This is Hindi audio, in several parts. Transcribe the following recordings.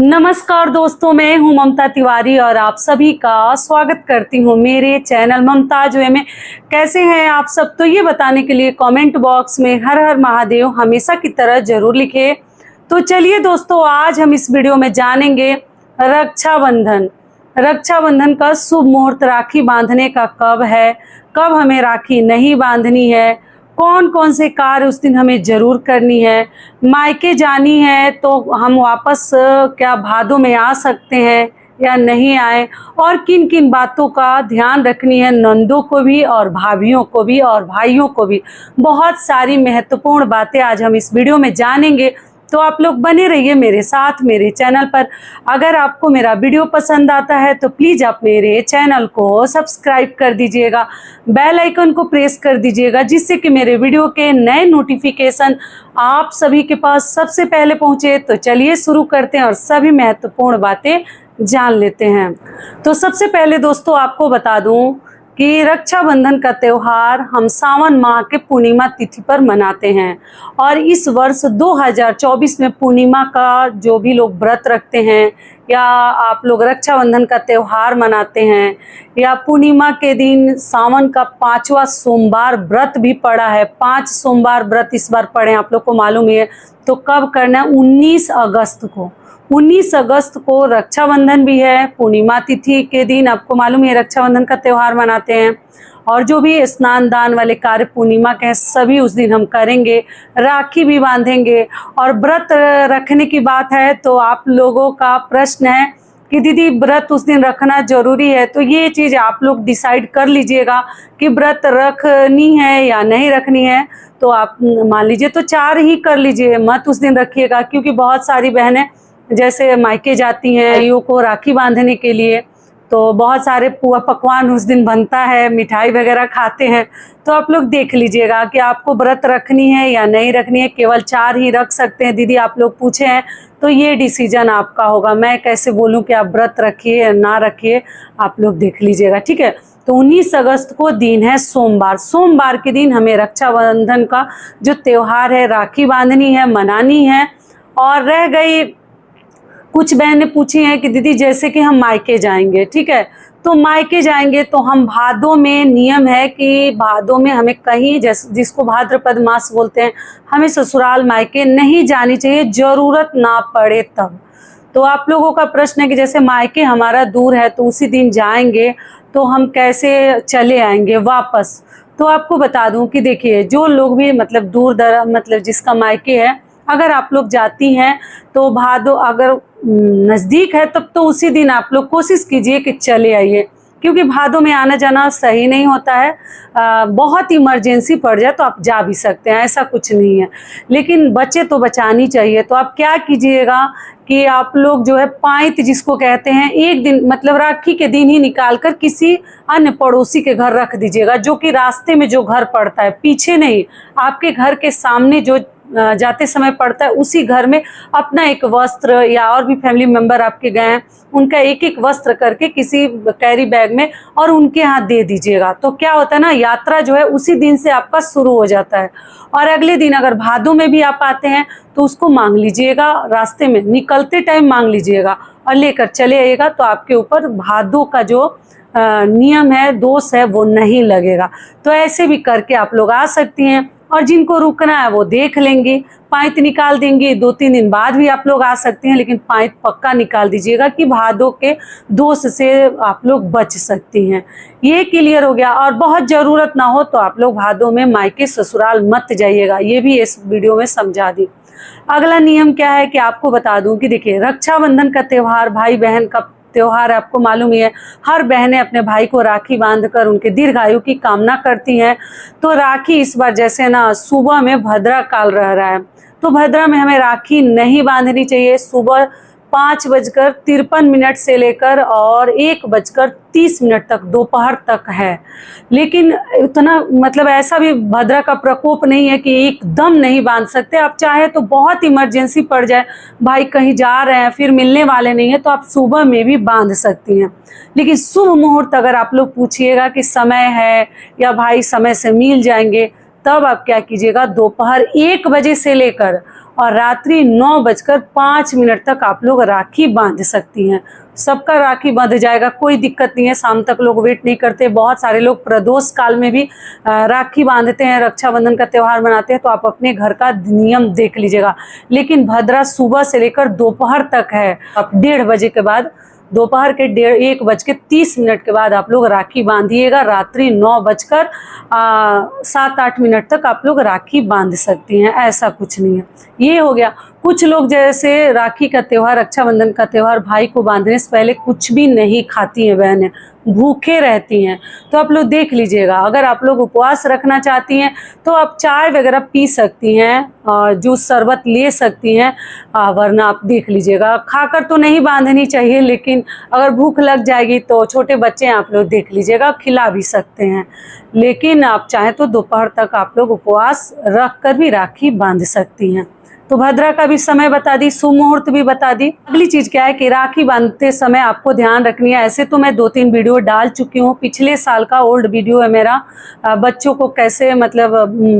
नमस्कार दोस्तों, मैं हूं ममता तिवारी और आप सभी का स्वागत करती हूं मेरे चैनल ममताज वे में। कैसे हैं आप सब? तो ये बताने के लिए कमेंट बॉक्स में हर हर महादेव हमेशा की तरह जरूर लिखे। तो चलिए दोस्तों, आज हम इस वीडियो में जानेंगे रक्षाबंधन। रक्षाबंधन का शुभ मुहूर्त, राखी बांधने का कब है, कब हमें राखी नहीं बांधनी है, कौन कौन से कार्य उस दिन हमें जरूर करनी है, मायके जानी है तो हम वापस क्या भादों में आ सकते हैं या नहीं आए, और किन किन बातों का ध्यान रखनी है नंदों को भी और भाभियों को भी और भाइयों को भी। बहुत सारी महत्वपूर्ण बातें आज हम इस वीडियो में जानेंगे, तो आप लोग बने रहिए मेरे साथ मेरे चैनल पर। अगर आपको मेरा वीडियो पसंद आता है तो प्लीज़ आप मेरे चैनल को सब्सक्राइब कर दीजिएगा, बेल आइकन को प्रेस कर दीजिएगा, जिससे कि मेरे वीडियो के नए नोटिफिकेशन आप सभी के पास सबसे पहले पहुंचे। तो चलिए शुरू करते हैं और सभी महत्वपूर्ण बातें जान लेते हैं। तो सबसे पहले दोस्तों आपको बता दूं कि रक्षाबंधन का त्यौहार हम सावन माह के पूर्णिमा तिथि पर मनाते हैं, और इस वर्ष 2024 में पूर्णिमा का जो भी लोग व्रत रखते हैं या आप लोग रक्षाबंधन का त्यौहार मनाते हैं या पूर्णिमा के दिन सावन का 5वां सोमवार व्रत भी पड़ा है। 5 सोमवार व्रत इस बार पड़े, आप लोग को मालूम ही है। तो कब करना है? 19 अगस्त को। 19 अगस्त को रक्षाबंधन भी है। पूर्णिमा तिथि के दिन आपको मालूम है रक्षाबंधन का त्यौहार मनाते हैं, और जो भी स्नान दान वाले कार्य पूर्णिमा के हैं सभी उस दिन हम करेंगे। राखी भी बांधेंगे। और व्रत रखने की बात है तो आप लोगों का प्रश्न है कि दीदी व्रत उस दिन रखना जरूरी है, तो ये चीज़ आप लोग डिसाइड कर लीजिएगा कि व्रत रखनी है या नहीं रखनी है। तो आप मान लीजिए तो 4 ही कर लीजिए, मत उस दिन रखिएगा, क्योंकि बहुत सारी बहनें जैसे मायके जाती हैं भाइयों को राखी बांधने के लिए, तो बहुत सारे पुआ पकवान उस दिन बनता है, मिठाई वगैरह खाते हैं। तो आप लोग देख लीजिएगा कि आपको व्रत रखनी है या नहीं रखनी है। केवल 4 ही रख सकते हैं दीदी, आप लोग पूछे हैं, तो ये डिसीजन आपका होगा। मैं कैसे बोलूं कि आप व्रत रखिए या ना रखिए, आप लोग देख लीजिएगा, ठीक है। तो 19 अगस्त को दिन है सोमवार। सोमवार के दिन हमें रक्षाबंधन का जो त्यौहार है राखी बांधनी है, मनानी है। और रह गई, कुछ बहनें पूछी हैं कि दीदी जैसे कि हम मायके जाएंगे, ठीक है, तो मायके जाएंगे तो हम भादों में नियम है कि भादों में हमें कहीं जिसको भाद्रपद मास बोलते हैं, हमें ससुराल मायके नहीं जानी चाहिए, ज़रूरत ना पड़े तब। तो आप लोगों का प्रश्न है कि जैसे मायके हमारा दूर है तो उसी दिन जाएंगे तो हम कैसे चले आएंगे वापस। तो आपको बता दूं कि देखिए, जो लोग भी मतलब दूर दराज मतलब जिसका मायके है, अगर आप लोग जाती हैं तो भादो अगर नज़दीक है तब तो उसी दिन आप लोग कोशिश कीजिए कि चले आइए, क्योंकि भादों में आना जाना सही नहीं होता है। बहुत इमरजेंसी पड़ जाए तो आप जा भी सकते हैं, ऐसा कुछ नहीं है, लेकिन बच्चे तो बचानी चाहिए। तो आप क्या कीजिएगा कि आप लोग जो है पाइत जिसको कहते हैं, एक दिन मतलब राखी के दिन ही निकाल कर किसी अन्य पड़ोसी के घर रख दीजिएगा, जो कि रास्ते में जो घर पड़ता है, पीछे नहीं, आपके घर के सामने जो जाते समय पड़ता है, उसी घर में अपना एक वस्त्र या और भी फैमिली मेंबर आपके गए हैं उनका एक एक वस्त्र करके किसी कैरी बैग में और उनके हाथ दे दीजिएगा। तो क्या होता है ना, यात्रा जो है उसी दिन से आपका शुरू हो जाता है। और अगले दिन अगर भादों में भी आप आते हैं तो उसको मांग लीजिएगा, रास्ते में निकलते टाइम मांग लीजिएगा और लेकर चले आइएगा, तो आपके ऊपर भादों का जो नियम है, दोष है, वो नहीं लगेगा। तो ऐसे भी करके आप लोग आ सकती हैं, और जिनको रुकना है वो देख लेंगे, पाइत निकाल देंगे। 2-3 दिन बाद भी आप लोग आ सकती हैं, लेकिन पाइत पक्का निकाल दीजिएगा कि भादों के दोष से आप लोग बच सकती हैं। ये क्लियर हो गया। और बहुत ज़रूरत ना हो तो आप लोग भादों में मायके ससुराल मत जाइएगा, ये भी इस वीडियो में समझा दी। अगला नियम क्या है कि आपको बता दूं कि देखिए, रक्षाबंधन का त्यौहार भाई बहन का त्योहार आपको मालूम ही है। हर बहनें अपने भाई को राखी बांधकर उनके दीर्घायु की कामना करती हैं। तो राखी इस बार जैसे ना सुबह में भद्रा काल रह रहा है, तो भद्रा में हमें राखी नहीं बांधनी चाहिए। सुबह 5:53 से लेकर और 1:30 तक दोपहर तक है। लेकिन इतना मतलब ऐसा भी भद्रा का प्रकोप नहीं है कि एकदम नहीं बांध सकते। आप चाहे तो बहुत इमरजेंसी पड़ जाए, भाई कहीं जा रहे हैं फिर मिलने वाले नहीं है, तो आप सुबह में भी बांध सकती हैं। लेकिन शुभ मुहूर्त अगर आप लोग पूछिएगा कि समय है या भाई समय से मिल जाएंगे, तब आप क्या कीजिएगा, दोपहर 1 बजे से लेकर और रात्रि 9:05 तक आप लोग राखी बांध सकती हैं। सबका राखी बंध जाएगा, कोई दिक्कत नहीं है। शाम तक लोग वेट नहीं करते। बहुत सारे लोग प्रदोष काल में भी राखी बांधते हैं, रक्षाबंधन का त्यौहार मनाते हैं। तो आप अपने घर का नियम देख लीजिएगा। लेकिन भद्रा सुबह से लेकर दोपहर तक है। अब 1:30 बजे के बाद, दोपहर के 1:30 के बाद आप लोग राखी बांधिएगा। रात्रि 9:07-8 तक आप लोग राखी बांध सकती हैं। ऐसा कुछ नहीं है। ये हो गया। कुछ लोग जैसे राखी का त्यौहार, रक्षाबंधन का त्यौहार, भाई को बांधने से पहले कुछ भी नहीं खाती हैं बहनें, भूखे रहती हैं। तो आप लोग देख लीजिएगा। अगर आप लोग उपवास रखना चाहती हैं तो आप चाय वगैरह पी सकती हैं और जूस शरबत ले सकती हैं, वरना आप देख लीजिएगा। खाकर तो नहीं बांधनी चाहिए, लेकिन अगर भूख लग जाएगी तो छोटे बच्चे हैं, आप लोग देख लीजिएगा, खिला भी सकते हैं। लेकिन आप चाहें तो दोपहर तक आप लोग उपवास रख कर भी राखी बांध सकती हैं। तो भद्रा का भी समय बता दी, शुभ मुहूर्त भी बता दी। अगली चीज क्या है कि राखी बांधते समय आपको ध्यान रखनी है। ऐसे तो मैं 2-3 वीडियो डाल चुकी हूँ। पिछले साल का ओल्ड वीडियो है मेरा, बच्चों को कैसे, मतलब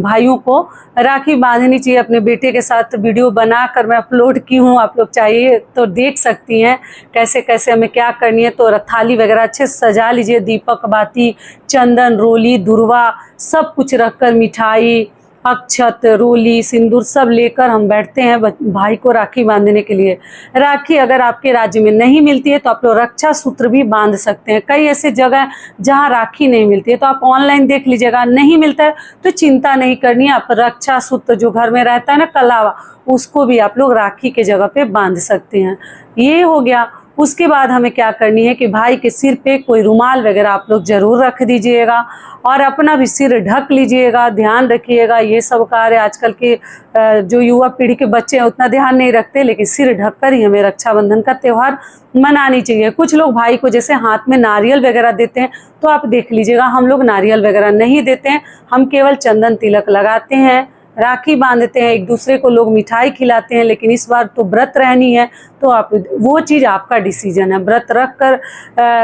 भाइयों को राखी बांधनी चाहिए। अपने बेटे के साथ वीडियो बनाकर मैं अपलोड की हूँ। आप लोग चाहिए तो देख सकती हैं कैसे कैसे हमें क्या करनी है। तो थाली वगैरह अच्छे से सजा लीजिए। दीपक बाती, चंदन, रोली, दुर्वा सब कुछ रखकर, मिठाई, अक्षत, रोली, सिंदूर सब लेकर हम बैठते हैं भाई को राखी बांधने के लिए। राखी अगर आपके राज्य में नहीं मिलती है तो आप लोग रक्षा सूत्र भी बांध सकते हैं। कई ऐसे जगह जहां राखी नहीं मिलती है तो आप ऑनलाइन देख लीजिएगा। नहीं मिलता है तो चिंता नहीं करनी है। आप रक्षा सूत्र जो घर में रहता है ना, कलावा, उसको भी आप लोग राखी के जगह पे बांध सकते हैं। ये हो गया। उसके बाद हमें क्या करनी है कि भाई के सिर पे कोई रुमाल वगैरह आप लोग जरूर रख दीजिएगा और अपना भी सिर ढक लीजिएगा। ध्यान रखिएगा। ये सब कार्य आजकल के जो युवा पीढ़ी के बच्चे हैं उतना ध्यान नहीं रखते, लेकिन सिर ढक कर ही हमें रक्षाबंधन का त्यौहार मनानी चाहिए। कुछ लोग भाई को जैसे हाथ में नारियल वगैरह देते हैं, तो आप देख लीजिएगा, हम लोग नारियल वगैरह नहीं देते हैं। हम केवल चंदन तिलक लगाते हैं, राखी बांधते हैं, एक दूसरे को लोग मिठाई खिलाते हैं। लेकिन इस बार तो व्रत रहनी है, तो आप वो चीज़ आपका डिसीजन है। व्रत रख कर,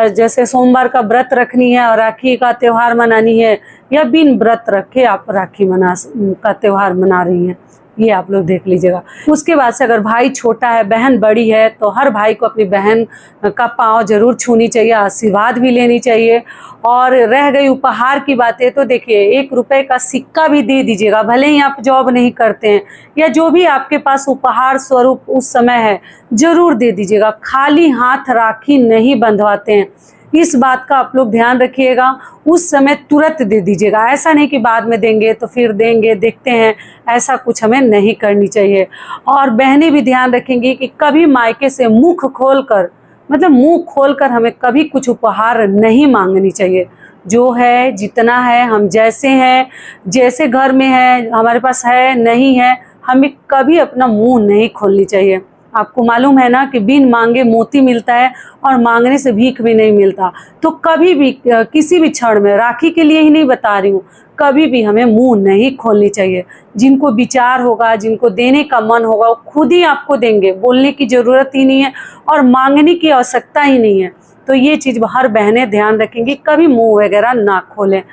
जैसे सोमवार का व्रत रखनी है और राखी का त्यौहार मनानी है, या बिन व्रत रखे आप राखी का त्यौहार मना रही हैं, ये आप लोग देख लीजिएगा। उसके बाद से अगर भाई छोटा है, बहन बड़ी है, तो हर भाई को अपनी बहन का पाँव जरूर छूनी चाहिए, आशीर्वाद भी लेनी चाहिए। और रह गई उपहार की बातें, तो देखिए 1 रुपए का सिक्का भी दे दीजिएगा। भले ही आप जॉब नहीं करते हैं, या जो भी आपके पास उपहार स्वरूप उस समय है, जरूर दे दीजिएगा। खाली हाथ राखी नहीं बंधवाते हैं, इस बात का आप लोग ध्यान रखिएगा। उस समय तुरंत दे दीजिएगा। ऐसा नहीं कि बाद में देंगे तो फिर देंगे, देखते हैं, ऐसा कुछ हमें नहीं करनी चाहिए। और बहनें भी ध्यान रखेंगी कि कभी मायके से मुख खोलकर, मतलब मुंह खोलकर हमें कभी कुछ उपहार नहीं मांगनी चाहिए। जो है, जितना है, हम जैसे हैं, जैसे घर में है, हमारे पास है नहीं है, हमें कभी अपना मुंह नहीं खोलनी चाहिए। आपको मालूम है ना कि बिन मांगे मोती मिलता है और मांगने से भीख भी नहीं मिलता। तो कभी भी किसी भी क्षण में, राखी के लिए ही नहीं बता रही हूँ, कभी भी हमें मुंह नहीं खोलनी चाहिए। जिनको विचार होगा, जिनको देने का मन होगा, वो खुद ही आपको देंगे। बोलने की ज़रूरत ही नहीं है और मांगने की आवश्यकता ही नहीं है। तो ये चीज़ हर बहनें ध्यान रखेंगी, कभी मुंह वगैरह ना खोलें।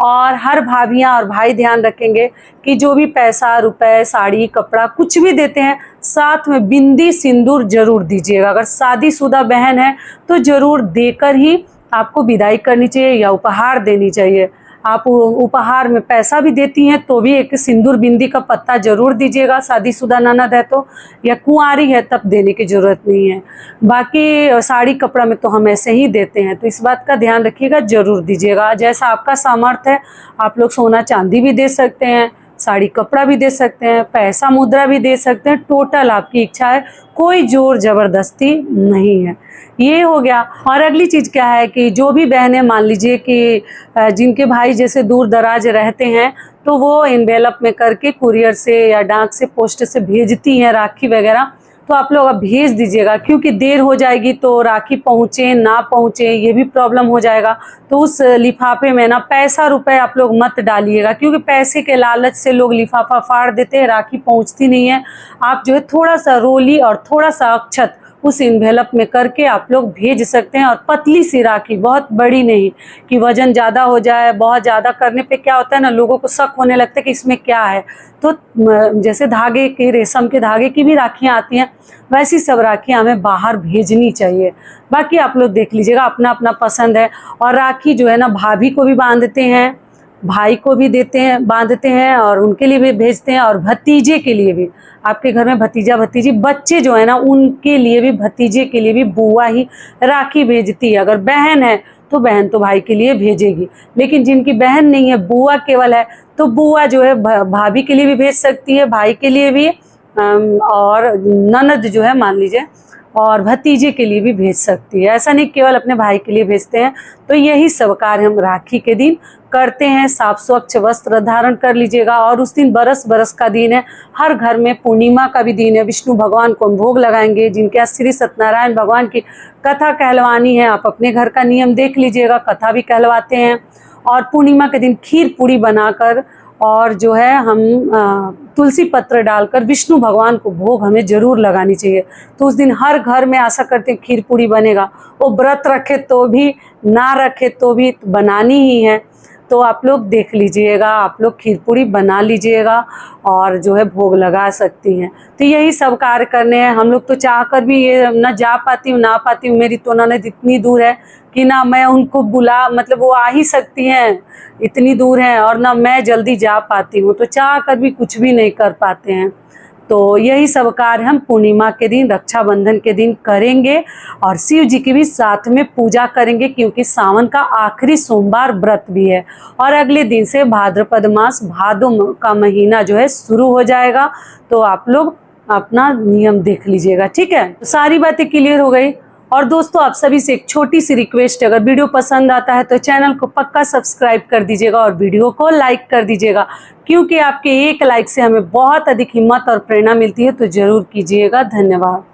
और हर भाभियाँ और भाई ध्यान रखेंगे कि जो भी पैसा, रुपए, साड़ी, कपड़ा कुछ भी देते हैं, साथ में बिंदी सिंदूर जरूर दीजिएगा। अगर शादीशुदा बहन है तो जरूर देकर ही आपको विदाई करनी चाहिए या उपहार देनी चाहिए। आप उपहार में पैसा भी देती हैं तो भी एक सिंदूर बिंदी का पत्ता जरूर दीजिएगा। शादीशुदा ननद है तो, या कुंवारी है तब देने की ज़रूरत नहीं है। बाकी साड़ी कपड़ा में तो हम ऐसे ही देते हैं, तो इस बात का ध्यान रखिएगा, जरूर दीजिएगा। जैसा आपका सामर्थ्य है, आप लोग सोना चांदी भी दे सकते हैं, साड़ी कपड़ा भी दे सकते हैं, पैसा मुद्रा भी दे सकते हैं। टोटल आपकी इच्छा है, कोई जोर जबरदस्ती नहीं है। ये हो गया। और अगली चीज़ क्या है कि जो भी बहनें, मान लीजिए कि जिनके भाई जैसे दूर दराज रहते हैं, तो वो एनवेलप में करके कुरियर से या डाक से, पोस्ट से भेजती हैं राखी वगैरह, तो आप लोग अब भेज दीजिएगा। क्योंकि देर हो जाएगी तो राखी पहुँचे ना पहुँचे ये भी प्रॉब्लम हो जाएगा। तो उस लिफाफे में ना पैसा रुपए आप लोग मत डालिएगा, क्योंकि पैसे के लालच से लोग लिफाफा फाड़ देते हैं, राखी पहुँचती नहीं है। आप जो है थोड़ा सा रोली और थोड़ा सा अक्षत उस इन्वेलप में करके आप लोग भेज सकते हैं। और पतली सी राखी, बहुत बड़ी नहीं कि वजन ज़्यादा हो जाए। बहुत ज़्यादा करने पे क्या होता है ना, लोगों को शक होने लगता है कि इसमें क्या है। तो जैसे धागे के, रेशम के धागे की भी राखियाँ आती हैं, वैसी सब राखियाँ हमें बाहर भेजनी चाहिए। बाकी आप लोग देख लीजिएगा, अपना अपना पसंद है। और राखी जो है ना, भाभी को भी बांधते हैं, भाई को भी देते हैं, बांधते हैं, और उनके लिए भी भेजते हैं, और भतीजे के लिए भी। आपके घर में भतीजा भतीजी बच्चे जो है ना, उनके लिए भी, भतीजे के लिए भी बुआ ही राखी भेजती है। अगर बहन है तो बहन तो भाई के लिए भेजेगी, लेकिन जिनकी बहन नहीं है, बुआ केवल है, तो बुआ जो है भाभी के लिए भी भेज सकती है, भाई के लिए भी, और ननद जो है मान लीजिए, और भतीजे के लिए भी भेज सकती है। ऐसा नहीं केवल अपने भाई के लिए भेजते हैं। तो यही सब कार्य हम राखी के दिन करते हैं। साफ स्वच्छ वस्त्र धारण कर लीजिएगा। और उस दिन बरस बरस का दिन है, हर घर में पूर्णिमा का भी दिन है। विष्णु भगवान को हम भोग लगाएंगे। जिनके यहाँ श्री सत्यनारायण भगवान की कथा कहलवानी है, आप अपने घर का नियम देख लीजिएगा, कथा भी कहलवाते हैं। और पूर्णिमा के दिन खीर पूड़ी बनाकर, और जो है हम तुलसी पत्र डालकर विष्णु भगवान को भोग हमें जरूर लगानी चाहिए। तो उस दिन हर घर में आशा करते हैं खीर पूड़ी बनेगा। वो व्रत रखे तो भी, ना रखे तो भी बनानी ही है। तो आप लोग देख लीजिएगा, आप लोग खीर पूड़ी बना लीजिएगा और जो है भोग लगा सकती हैं। तो यही सब कार्य करने हैं। हम लोग तो चाहकर भी ये ना जा पाती हूँ, ना पाती हूँ। मेरी तो ननद इतनी दूर है कि ना मैं उनको बुला, मतलब वो आ ही सकती हैं, इतनी दूर हैं, और ना मैं जल्दी जा पाती हूँ। तो चाहकर भी कुछ भी नहीं कर पाते हैं। तो यही सब कार्य हम पूर्णिमा के दिन, रक्षाबंधन के दिन करेंगे। और शिव जी की भी साथ में पूजा करेंगे, क्योंकि सावन का आखिरी सोमवार व्रत भी है। और अगले दिन से भाद्रपद मास, भादो का महीना जो है शुरू हो जाएगा। तो आप लोग अपना नियम देख लीजिएगा, ठीक है। तो सारी बातें क्लियर हो गई। और दोस्तों, आप सभी से एक छोटी सी रिक्वेस्ट है, अगर वीडियो पसंद आता है तो चैनल को पक्का सब्सक्राइब कर दीजिएगा और वीडियो को लाइक कर दीजिएगा, क्योंकि आपके एक लाइक से हमें बहुत अधिक हिम्मत और प्रेरणा मिलती है। तो जरूर कीजिएगा। धन्यवाद।